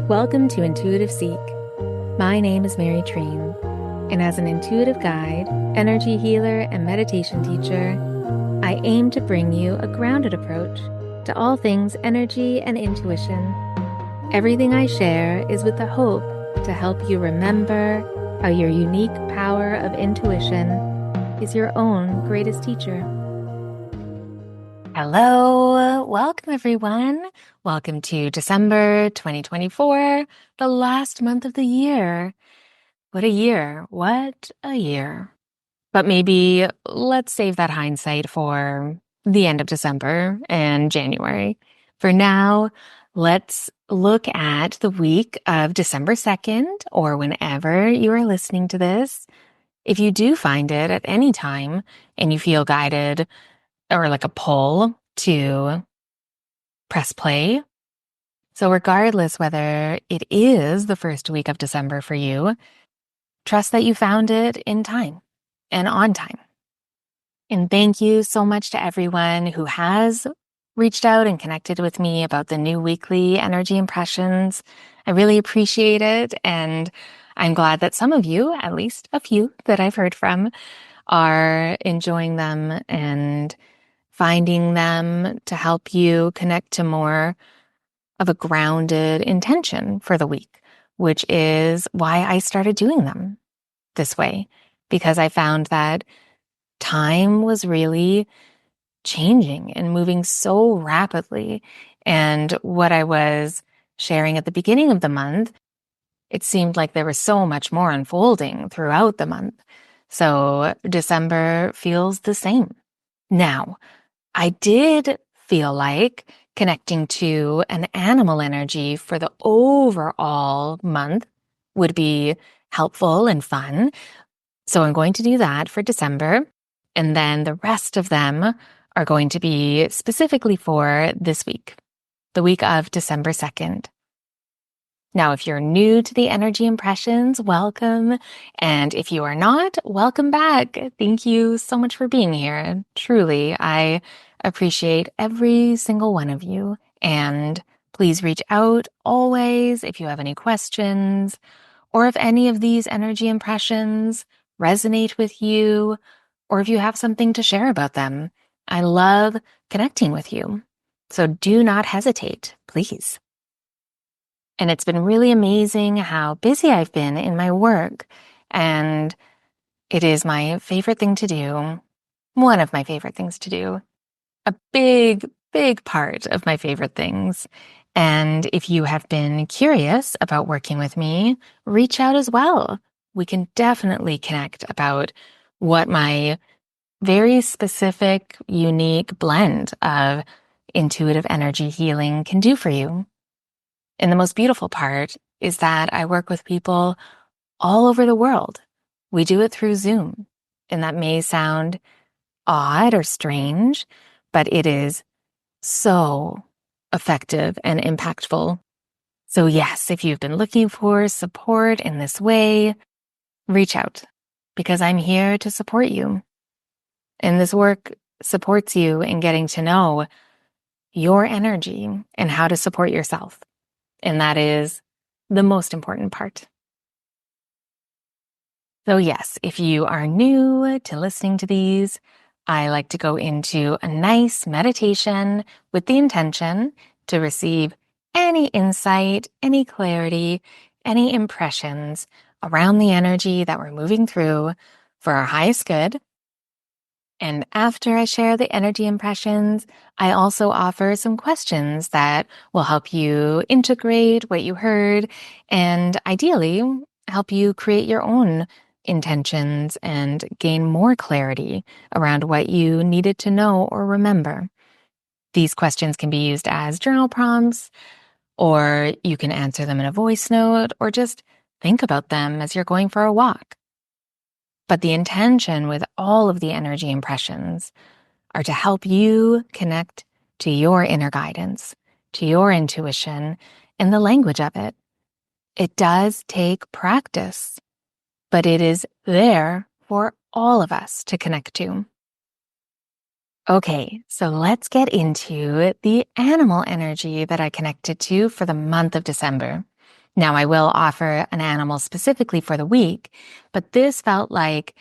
Welcome to Intuitive Seek. My name is Mary Treen, and as an intuitive guide, energy healer, and meditation teacher, I aim to bring you a grounded approach to all things energy and intuition. Everything I share is with the hope to help you remember how your unique power of intuition is your own greatest teacher. Hello, welcome everyone. Welcome to December 2024, the last month of the year. What a year, what a year. But maybe let's save that hindsight for the end of December and January. For now, let's look at the week of December 2nd, or whenever you are listening to this. If you do find it at any time and you feel guided or like a pull to press play. So regardless whether it is the first week of December for you, trust that you found it in time and on time. And thank you so much to everyone who has reached out and connected with me about the new weekly energy impressions. I really appreciate it. And I'm glad that some of you, at least a few that I've heard from, are enjoying them and finding them to help you connect to more of a grounded intention for the week, which is why I started doing them this way, because I found that time was really changing and moving so rapidly. And what I was sharing at the beginning of the month, it seemed like there was so much more unfolding throughout the month. So December feels the same. Now, I did feel like connecting to an animal energy for the overall month would be helpful and fun. So I'm going to do that for December. And then the rest of them are going to be specifically for this week, the week of December 2nd. Now, if you're new to the energy impressions, welcome. And if you are not, welcome back. Thank you so much for being here. Truly, I appreciate every single one of you. And please reach out always if you have any questions, or if any of these energy impressions resonate with you, or if you have something to share about them. I love connecting with you. So do not hesitate, please. And it's been really amazing how busy I've been in my work. And it is my favorite thing to do. One of my favorite things to do. A big, big part of my favorite things. And if you have been curious about working with me, reach out as well. We can definitely connect about what my very specific, unique blend of intuitive energy healing can do for you. And the most beautiful part is that I work with people all over the world. We do it through Zoom. And that may sound odd or strange, but it is so effective and impactful. So yes, if you've been looking for support in this way, reach out because I'm here to support you. And this work supports you in getting to know your energy and how to support yourself. And that is the most important part. So yes, if you are new to listening to these, I like to go into a nice meditation with the intention to receive any insight, any clarity, any impressions around the energy that we're moving through for our highest good. And after I share the energy impressions, I also offer some questions that will help you integrate what you heard and ideally help you create your own intentions and gain more clarity around what you needed to know or remember. These questions can be used as journal prompts, or you can answer them in a voice note, or just think about them as you're going for a walk. But the intention with all of the energy impressions are to help you connect to your inner guidance, to your intuition, and the language of it. It does take practice, but it is there for all of us to connect to. Okay, so let's get into the animal energy that I connected to for the month of December. Now, I will offer an animal specifically for the week, but this felt like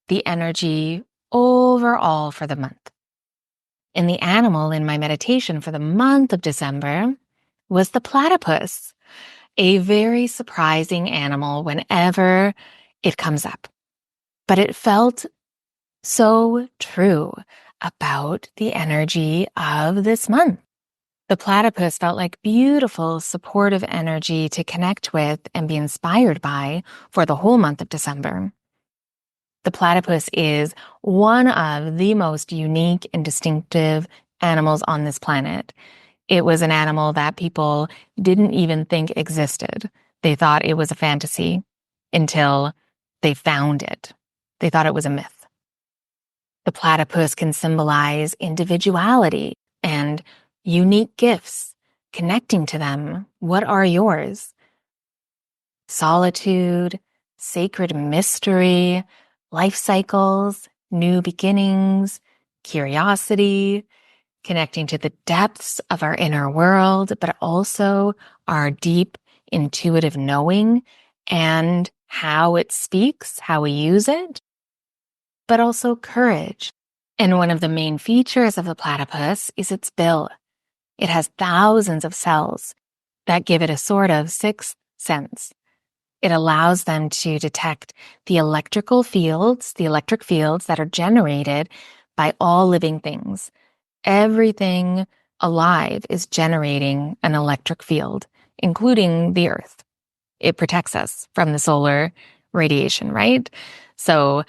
the energy overall for the month. And the animal in my meditation for the month of December was the platypus, a very surprising animal whenever it comes up. But it felt so true about the energy of this month. The platypus felt like beautiful, supportive energy to connect with and be inspired by for the whole month of December. The platypus is one of the most unique and distinctive animals on this planet. It was an animal that people didn't even think existed. They thought it was a fantasy until they found it. They thought it was a myth. The platypus can symbolize individuality and unique gifts, connecting to them. What are yours? Solitude, sacred mystery, life cycles, new beginnings, curiosity, connecting to the depths of our inner world, but also our deep intuitive knowing and how it speaks, how we use it, but also courage. And one of the main features of the platypus is its bill. It has thousands of cells that give it a sort of sixth sense. It allows them to detect the electric fields that are generated by all living things. Everything alive is generating an electric field, including the earth. It protects us from the solar radiation, right? So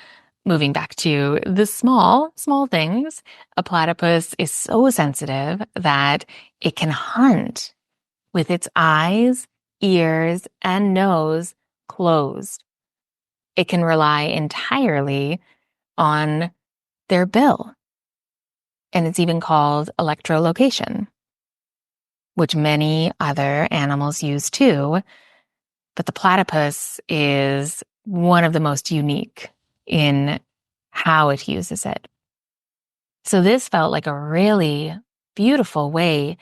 moving back to the small things, a platypus is so sensitive that it can hunt with its eyes, ears, and nose closed. It can rely entirely on their bill. And it's even called electrolocation, which many other animals use too. But the platypus is one of the most unique in how it uses it. So this felt like a really beautiful way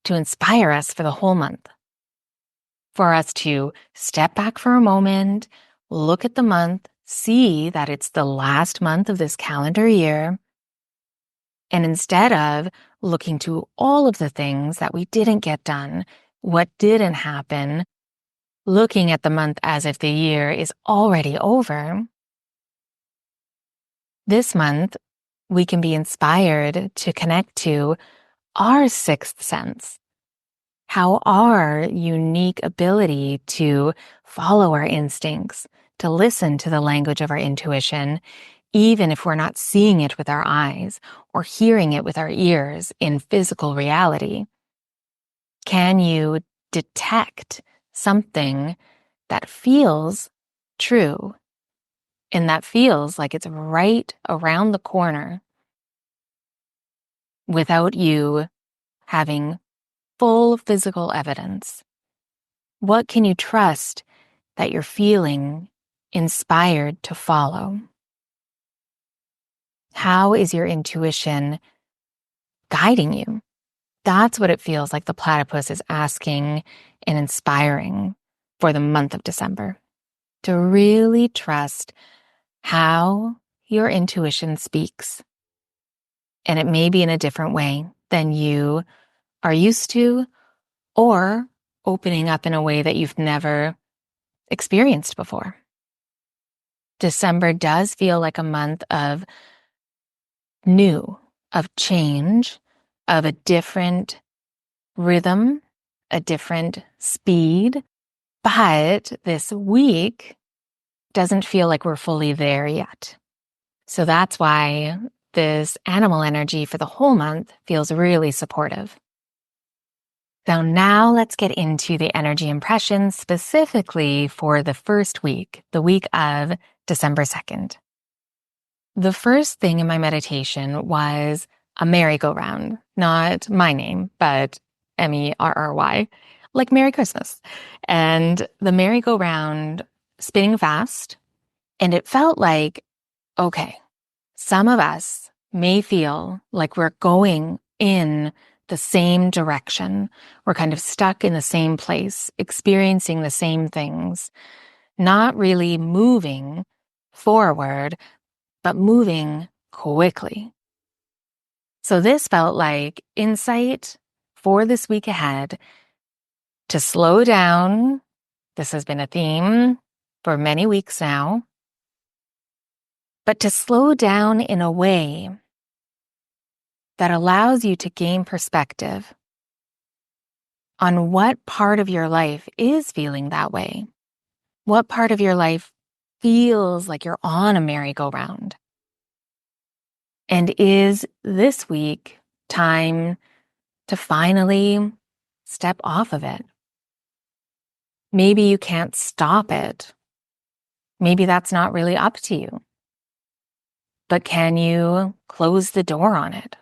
to inspire us for the whole month. For us to step back for a moment, look at the month, see that it's the last month of this calendar year, and instead of looking to all of the things that we didn't get done, what didn't happen, looking at the month as if the year is already over, this month we can be inspired to connect to our sixth sense, how our unique ability to follow our instincts, to listen to the language of our intuition, even if we're not seeing it with our eyes or hearing it with our ears in physical reality. Can you detect something that feels true and that feels like it's right around the corner without you having full physical evidence? What can you trust that you're feeling inspired to follow? How is your intuition guiding you? That's what it feels like the platypus is asking and inspiring for the month of December. To really trust how your intuition speaks. And it may be in a different way than you are used to, or opening up in a way that you've never experienced before. December does feel like a month of new, of change, of a different rhythm, a different speed. But this week doesn't feel like we're fully there yet. So that's why this animal energy for the whole month feels really supportive. So now let's get into the energy impressions specifically for the first week, the week of December 2nd. The first thing in my meditation was a merry-go-round, not my name, but MERRY, like Merry Christmas. And the merry-go-round spinning fast. And it felt like, okay, some of us may feel like we're going in the same direction. We're kind of stuck in the same place, experiencing the same things, not really moving forward, but moving quickly. So this felt like insight for this week ahead to slow down. This has been a theme for many weeks now, but to slow down in a way that allows you to gain perspective on what part of your life is feeling that way. What part of your life feels like you're on a merry-go-round? And is this week time to finally step off of it? Maybe you can't stop it. Maybe that's not really up to you. But can you close the door on it?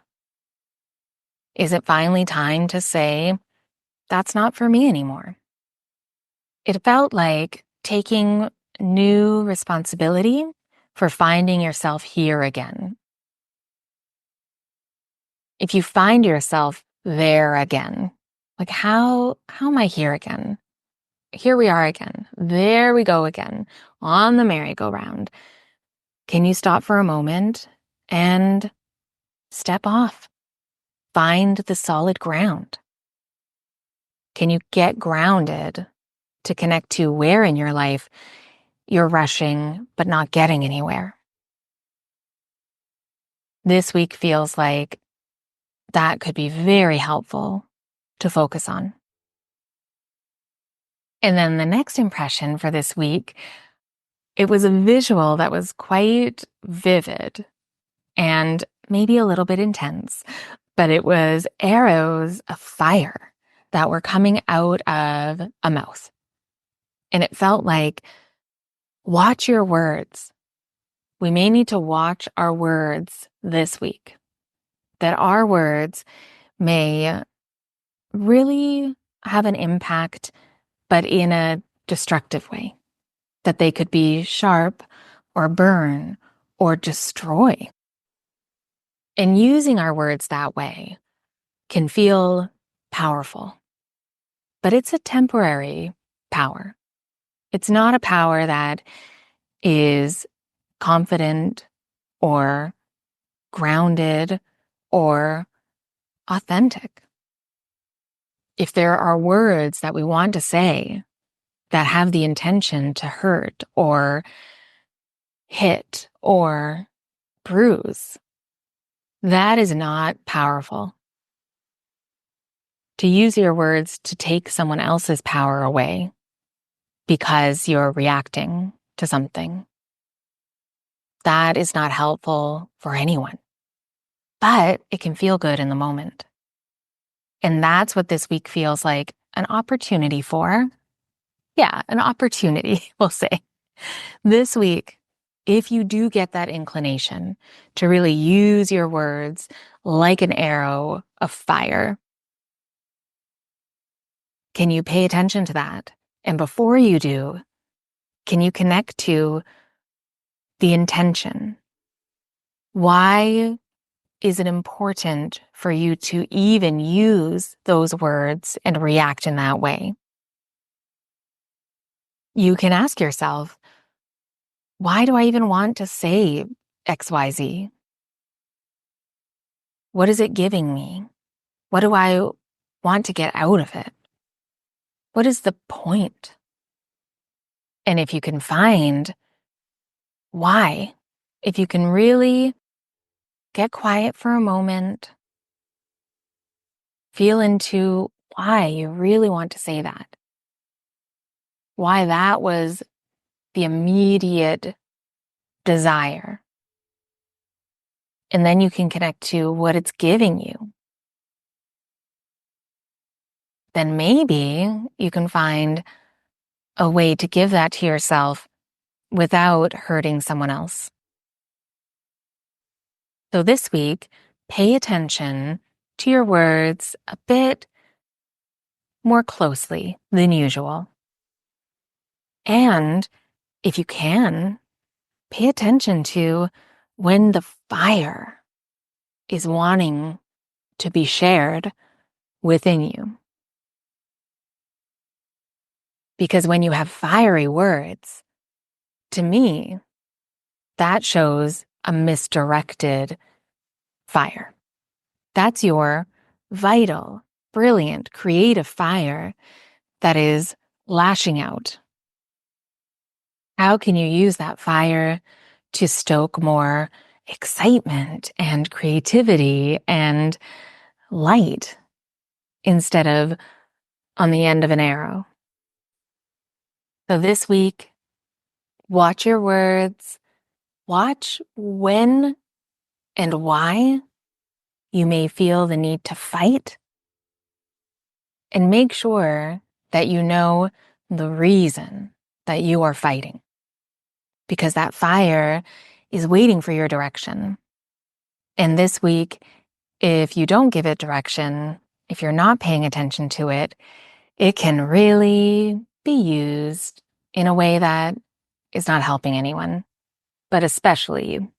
Is it finally time to say, that's not for me anymore? It felt like taking new responsibility for finding yourself here again. If you find yourself there again, like how am I here again? Here we are again. There we go again on the merry-go-round. Can you stop for a moment and step off? Find the solid ground. Can you get grounded to connect to where in your life you're rushing but not getting anywhere? This week feels like that could be very helpful to focus on. And then the next impression for this week, it was a visual that was quite vivid and maybe a little bit intense, but it was arrows of fire that were coming out of a mouth. And it felt like, watch your words. We may need to watch our words this week, that our words may really have an impact, but in a destructive way, that they could be sharp or burn or destroy. And using our words that way can feel powerful, but it's a temporary power. It's not a power that is confident or grounded or authentic. If there are words that we want to say that have the intention to hurt or hit or bruise, that is not powerful. To use your words to take someone else's power away because you're reacting to something, that is not helpful for anyone. But it can feel good in the moment. And that's what this week feels like an opportunity for. Yeah, an opportunity, we'll say. This week, if you do get that inclination to really use your words like an arrow of fire, can you pay attention to that? And before you do, can you connect to the intention? Why is it important for you to even use those words and react in that way? You can ask yourself, why do I even want to say XYZ? What is it giving me? What do I want to get out of it? What is the point? And if you can find why, if you can really get quiet for a moment, feel into why you really want to say that, why that was the immediate desire. And then you can connect to what it's giving you. Then maybe you can find a way to give that to yourself without hurting someone else. So this week, pay attention to your words a bit more closely than usual. And if you can, pay attention to when the fire is wanting to be shared within you. Because when you have fiery words, to me, that shows a misdirected fire. That's your vital, brilliant, creative fire that is lashing out. How can you use that fire to stoke more excitement and creativity and light instead of on the end of an arrow? So this week, watch your words, watch when and why you may feel the need to fight, and make sure that you know the reason that you are fighting, because that fire is waiting for your direction. And this week, if you don't give it direction, if you're not paying attention to it, it can really be used in a way that is not helping anyone, but especially you.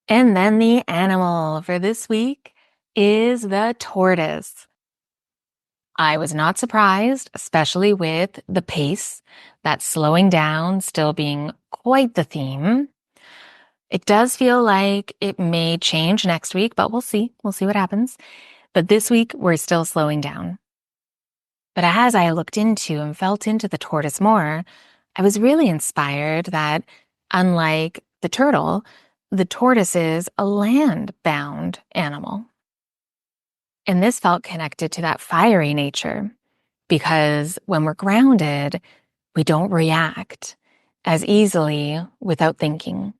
And then the animal for this week is the tortoise. I was not surprised, especially with the pace, that slowing down still being quite the theme. It does feel like it may change next week, but we'll see. We'll see what happens. But this week, we're still slowing down. But as I looked into and felt into the tortoise more, I was really inspired that, unlike the turtle, the tortoise is a land-bound animal. And this felt connected to that fiery nature, because when we're grounded, we don't react as easily without thinking.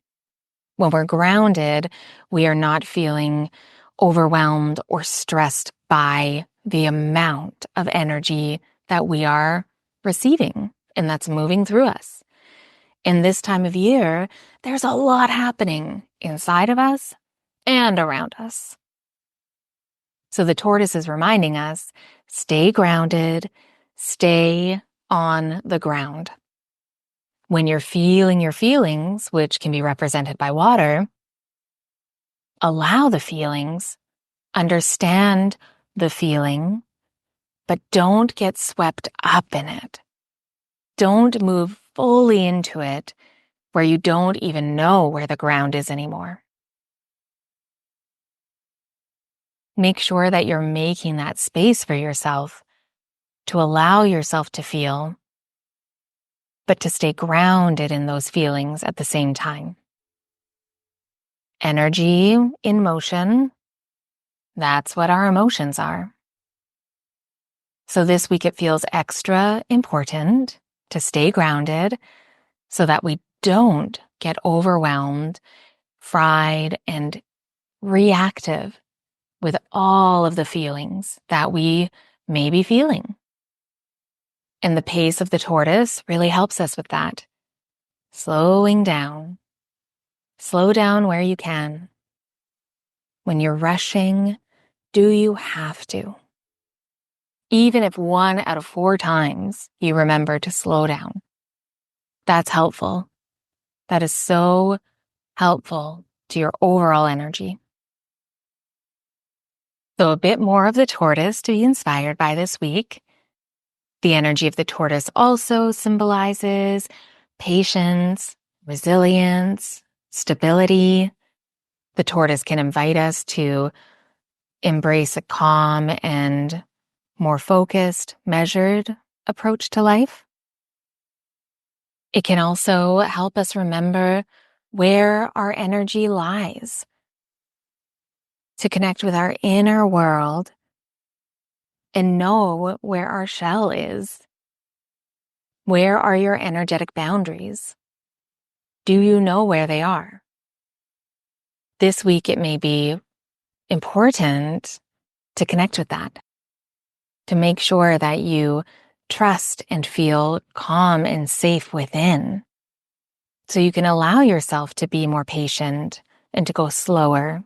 When we're grounded, we are not feeling overwhelmed or stressed by the amount of energy that we are receiving and that's moving through us. In this time of year, there's a lot happening inside of us and around us. So the tortoise is reminding us, stay grounded, stay on the ground. When you're feeling your feelings, which can be represented by water, allow the feelings, understand the feeling, but don't get swept up in it. Don't move fully into it where you don't even know where the ground is anymore. Make sure that you're making that space for yourself to allow yourself to feel, but to stay grounded in those feelings at the same time. Energy in motion, that's what our emotions are. So this week it feels extra important to stay grounded so that we don't get overwhelmed, fried, and reactive with all of the feelings that we may be feeling. And the pace of the tortoise really helps us with that. Slowing down. Slow down where you can. When you're rushing, do you have to? Even if 1 out of 4 times you remember to slow down, that's helpful. That is so helpful to your overall energy. So a bit more of the tortoise to be inspired by this week. The energy of the tortoise also symbolizes patience, resilience, stability. The tortoise can invite us to embrace a calm and more focused, measured approach to life. It can also help us remember where our energy lies, to connect with our inner world and know where our shell is. Where are your energetic boundaries? Do you know where they are? This week, it may be important to connect with that, to make sure that you trust and feel calm and safe within, so you can allow yourself to be more patient and to go slower,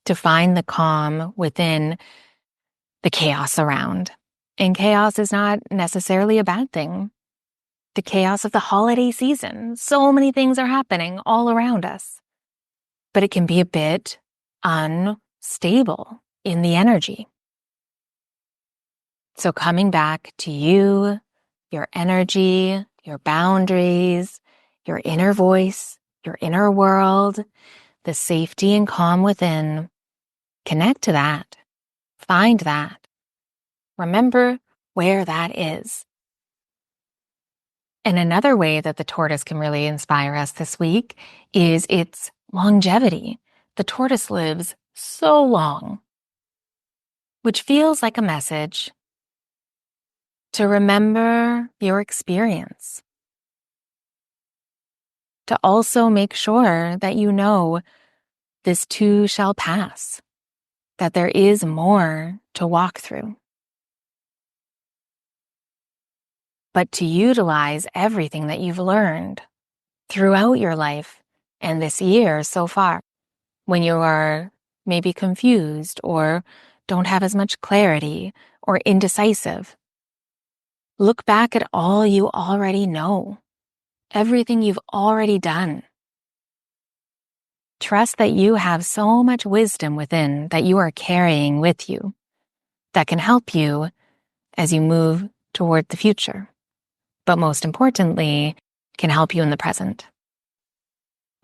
to find the calm within the chaos around. And chaos is not necessarily a bad thing. The chaos of the holiday season, so many things are happening all around us, but it can be a bit unstable in the energy. So coming back to you, your energy, your boundaries, your inner voice, your inner world, the safety and calm within. Connect to that. Find that. Remember where that is. And another way that the tortoise can really inspire us this week is its longevity. The tortoise lives so long, which feels like a message to remember your experience. To also make sure that you know this too shall pass, that there is more to walk through. But to utilize everything that you've learned throughout your life and this year so far, when you are maybe confused or don't have as much clarity or indecisive. Look back at all you already know, everything you've already done. Trust that you have so much wisdom within that you are carrying with you that can help you as you move toward the future, but most importantly, can help you in the present.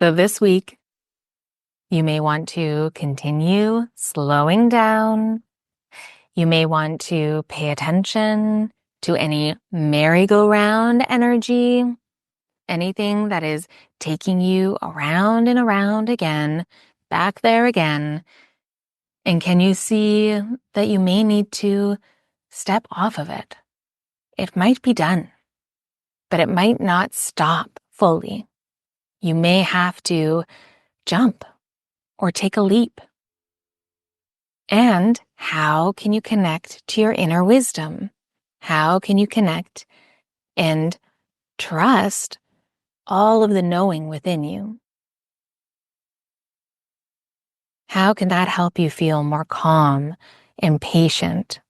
So this week, you may want to continue slowing down. You may want to pay attention to any merry-go-round energy, anything that is taking you around and around again, back there again. And can you see that you may need to step off of it? It might be done, but it might not stop fully. You may have to jump or take a leap. And how can you connect to your inner wisdom? How can you connect and trust all of the knowing within you? How can that help you feel more calm and patient?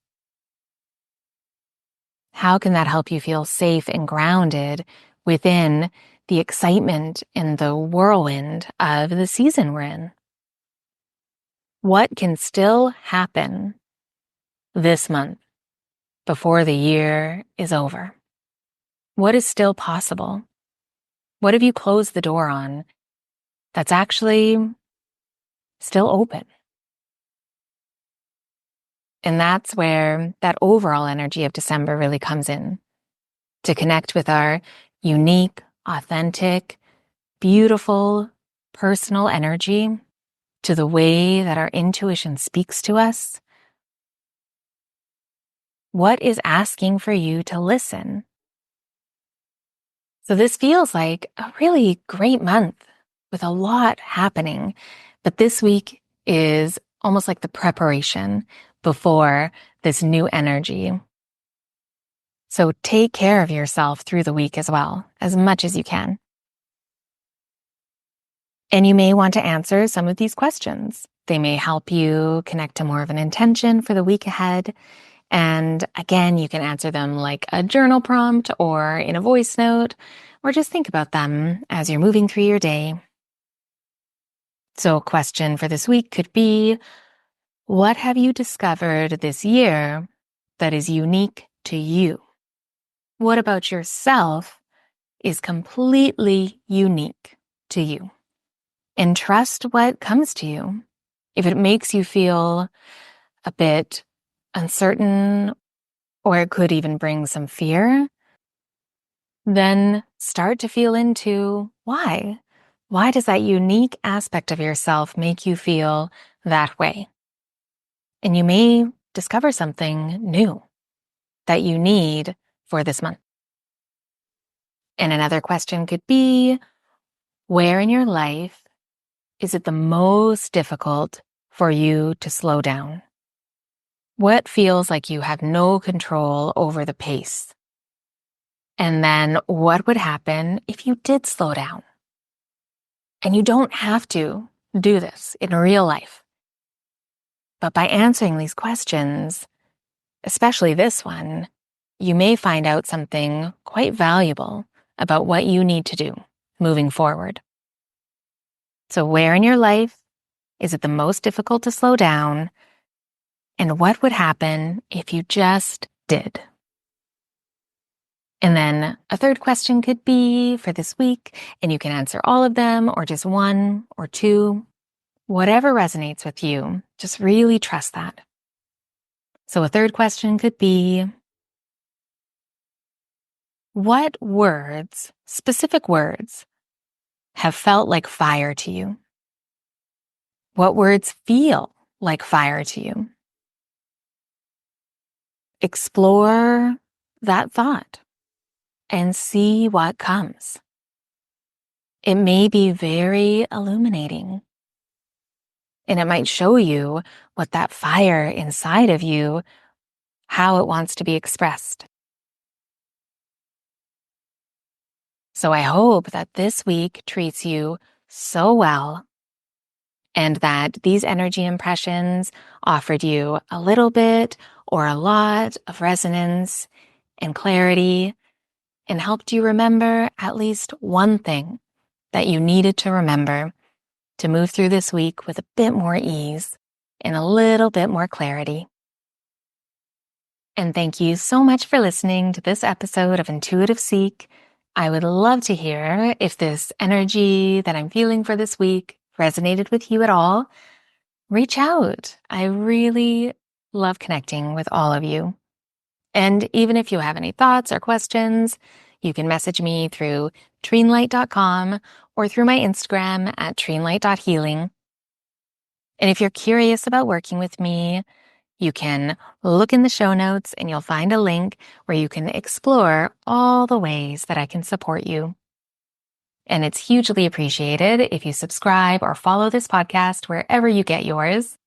How can that help you feel safe and grounded within the excitement and the whirlwind of the season we're in? What can still happen this month before the year is over? What is still possible? What have you closed the door on that's actually still open? And that's where that overall energy of December really comes in, to connect with our unique, authentic, beautiful, personal energy, to the way that our intuition speaks to us. What is asking for you to listen? So this feels like a really great month with a lot happening, but this week is almost like the preparation before this new energy. So take care of yourself through the week as well, as much as you can. And you may want to answer some of these questions. They may help you connect to more of an intention for the week ahead. And again, you can answer them like a journal prompt or in a voice note, or just think about them as you're moving through your day. So a question for this week could be, what have you discovered this year that is unique to you? What about yourself is completely unique to you? And trust what comes to you. If it makes you feel a bit uncertain, or it could even bring some fear, then start to feel into why. Why does that unique aspect of yourself make you feel that way? And you may discover something new that you need for this month. And another question could be, where in your life is it the most difficult for you to slow down? What feels like you have no control over the pace? And then what would happen if you did slow down? And you don't have to do this in real life. But by answering these questions, especially this one, you may find out something quite valuable about what you need to do moving forward. So where in your life is it the most difficult to slow down? And what would happen if you just did? And then a third question could be for this week, and you can answer all of them or just one or two, whatever resonates with you. Just really trust that. So a third question could be, what words, specific words, have felt like fire to you? What words feel like fire to you? Explore that thought and see what comes. It may be very illuminating, and it might show you what that fire inside of you, how it wants to be expressed. So I hope that this week treats you so well, and that these energy impressions offered you a little bit or a lot of resonance and clarity, and helped you remember at least one thing that you needed to remember to move through this week with a bit more ease and a little bit more clarity. And thank you so much for listening to this episode of Intuitive Seek. I would love to hear if this energy that I'm feeling for this week resonated with you at all. Reach out. I really love connecting with all of you. And even if you have any thoughts or questions, you can message me through treenlight.com or through my Instagram at treenlight.healing. And if you're curious about working with me, you can look in the show notes and you'll find a link where you can explore all the ways that I can support you. And it's hugely appreciated if you subscribe or follow this podcast wherever you get yours.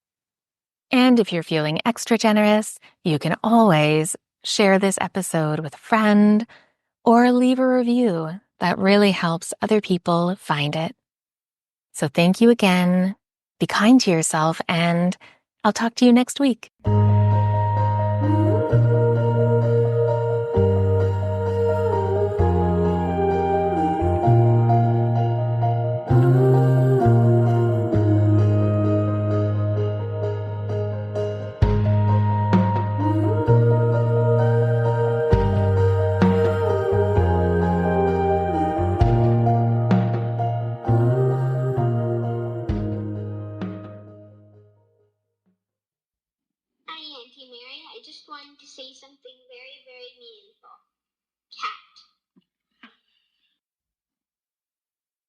And if you're feeling extra generous, you can always share this episode with a friend or leave a review. That really helps other people find it. So thank you again. Be kind to yourself, and I'll talk to you next week. Hi, Auntie Mary. I just wanted to say something